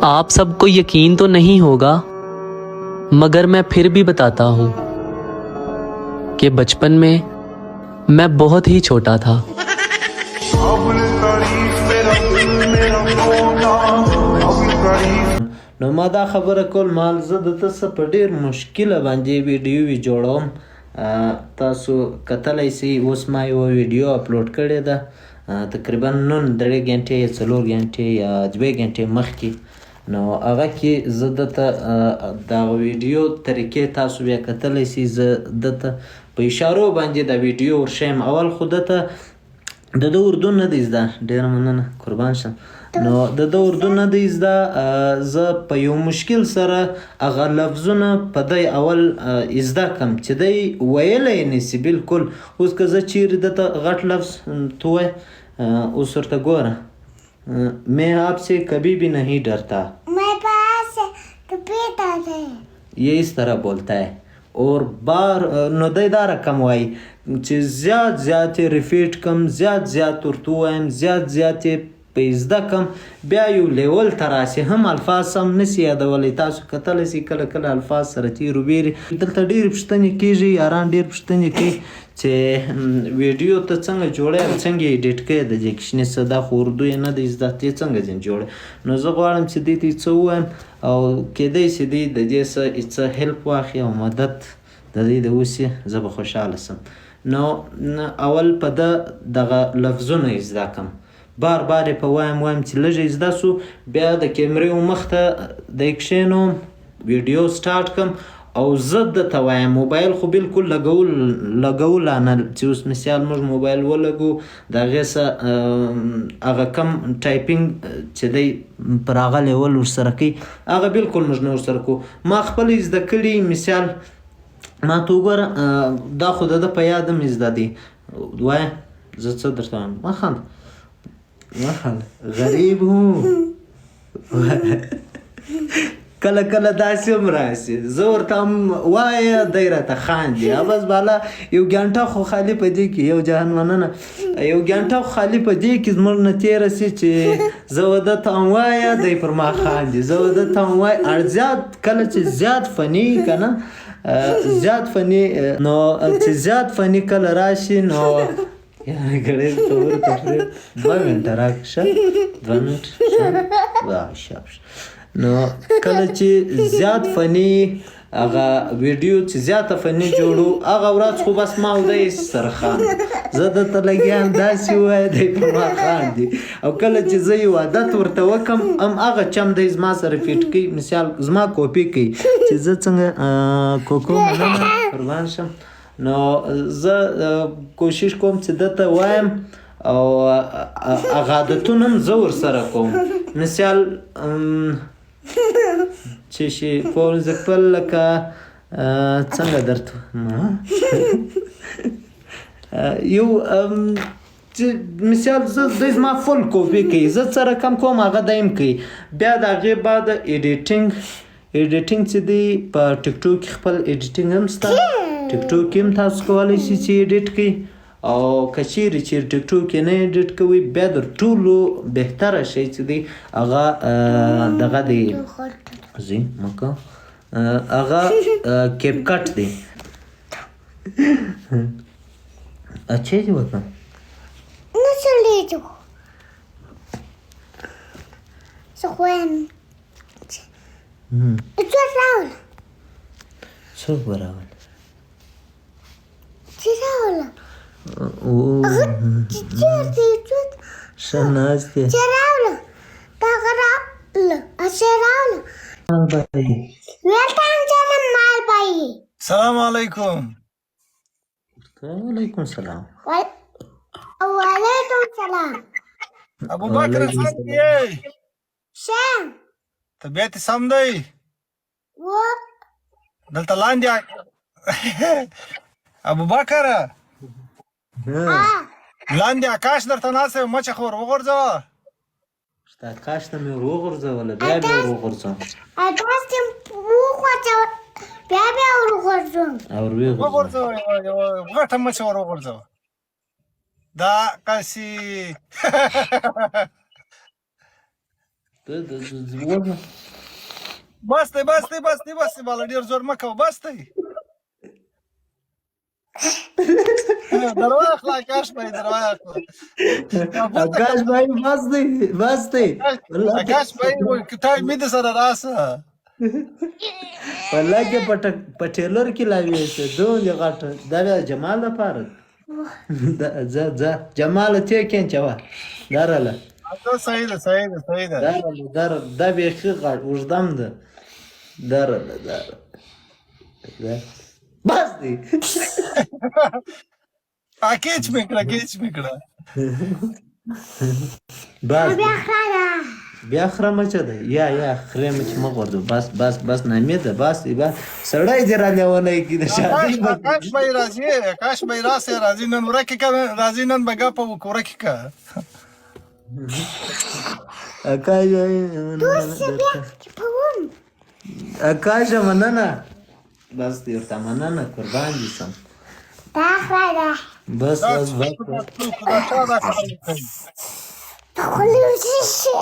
आप सबको यकीन तो नहीं होगा, मगर मैं फिर भी बताता हूँ कि बचपन में मैं बहुत ही छोटा था। نو ما دا خبره کول مال زه د ته په ډیر مشکله باندې ویډیو جوړوم. تاسو کتلی سئ اوس ما یوه ویډیو اپلوډ کړې ده تقریبا نن 3 غنټې یا 4 غنټې یا 2 غنټې مخکې. نو هغه کې زه دته دغه ویډیو طریقې تاسو بیا کتلی سئ. زه دته په اشارو باندې دا ویډیو ورښیم. اول خو دته د ده اردو نه دی زده. ډېره مننه قربان شم. نو د ده اردو نه دی زده. زه په یو مشکل سره هغه لفظونه په دی اول زده کړم چې دی ویلی نشي بلکل. اوس که زه چیرې دته غټ لفظ تو وایه اوس ورته ګوره. میں آپ سے کبھی بھی نہیں ڈرتا. میں آپ سے کبھی ڈرتا ہے. یہ اس طرح بولتا ہے. اور بار نو دی دا رقم وایي چې زیات زیات یې ریپیټ کړم، زیات ورته ووایم، زیات یې په زده کړم، بیا یو لیول ته راسي. هم الفاظ سم نسي یادولی. تاسو کتلی سئ کله کله الفاظ سره تیر و بیر. دلته ډېرې پوښتنې کېږي، یاران ډېر پوښتنې کوي چې ویډیو ته څنګه جوړوې او څنګه یې ایډیټ کوې. د دې کوچني څه دا خو اردو یې نه دی زده، ته څنګه ځینې جوړوې. نو زه غواړم چې دې ته څه ووایم او کیدی سي دی د دې څه هیلپ واخلي او مدد د دې د وسي، زه به خوشحاله سم. نو اول په ده دغه لفظونه یې زده کړم. بار یې په وایم چې لږ یې زده سو، بیا د کیمرې مخ ته دی کښېنوم، ویډیو سټارټ کړم او زه درته وایم. موبایل خو بلکل لګولو نه، چې اوس مثال موږ موبایل ولګو د هغې څه هغه کم ټایپینګ چې دی پر هغه لیول ورسره کوي، هغه بلکل موږ نه ورسره کوو. ما خپل یې زده کړي. مثال ما ته وګوره، دا خو د ده په یاده مې زده دي. وایه زه څه درته وایم. مه خانده غریب هو. کله کله داسې هم راسي، زه ورته هم وایه دی راته خاندي. بس بالا یو ګنټه خو خالي په دې کې، یو جهان مننه، یو ګنټه خو خالي په دې کې زموږ نه تېره سي چې زه ودته هم وایه دی پر ما خاندي، زه ودته هم وایه. زیات کله چې زیات فني که نه زیات فني، نو چې زیات فني کله راشي نو ګړی ته ورته 2 منټه راکشه، 2 منټ شه. نو کله چې زیات فني هغه ویډیو چې زیاته فني جوړو، هغه ورځ خو بس ما او دی سره خاندي. زه درته لګیا یم داسې ووایه دی پر ما خاندي. او کله چې زه یو عادت ورته وکړم، هم هغه چم دی زما سره فیټ کوي. مثال زما کوپي کوي چې زه څنګه کوکو مننه قربان شم. نو زه کوشش کوم چې دته وایم او هغه عادتونه هم زه ورسره کوم. مثال چې شي فور اگزامپل لکه څنګه درته یو مثال زه زما فل کوپي کوي، زه څه رقم کوم هغه دایم کوي. بیا د هغې بعد ایډیټینګ چې دی په ټیک ټوک کې خپل ایډیټینګ هم شته. ټیک ټوک کې هم تاسو کولی شئ چې ایډیټ کړئ. او که چیرې چې ټیک ټوک کې نه ایډیټ کوئ، بیا در ټولو بهتره شی چې دی هغه دغه دی زی مکه هغه کیپ کټ دی. اچھا جی وکړه نه چلیږو زه خو یم څوک راوله، څوک به راوله چې راوله چیرته څوک ښه ناست دی چې راوله دغه راوله چې راوله ویلتان چلم مال بایی. سلام علیکم. وعلیکم سلام. وعلیکم سلام. ابو بکر څنګه یې؟ ښه. طبیعت سم دی؟ و دلته لاندې ابو بکر لاندې آکاش درته ناست یم، مچه خو ور وغورځوه. شته آکاش ته مې ور وغورځوله، بیا ور وغورځوم. داسې وغورځوه، بیا ور وغورځوم او ور ویې غورځوم. وغورځوه یوه غټه مچه ور وغورځوه. دا قصې وزه بس دی بس دی بس دی بس دی بالا ډیر زور مکو بس دی درواخله آکاش بھائی درواخله آکاش بھائی بس دی آکاش بھائی وای کتای مې د سره راسه والله کې په ټیلر کې لاوي څه دوه غټه دا بیا جمال لپاره ځه جمال ته کین چوا دراله صحیح ده صحیح ده صحیح ده دراله دا به ښه غټ وژدم ده دراله بس دی کېچ مې کړه بس بیا خاله بیا خره مچه ده یا خره مچ مه غورځو بس نامې ده بس سړی دې را لیونی کي د شادۍ آکاش بھائی راسه راځي نن ورکې که راځي نن به ګپه وکړو ورکې که آکاش مننه بس دې ورته مننه قربان دي سم دا خاله بس دا چا دا کار کوي خلوصي شي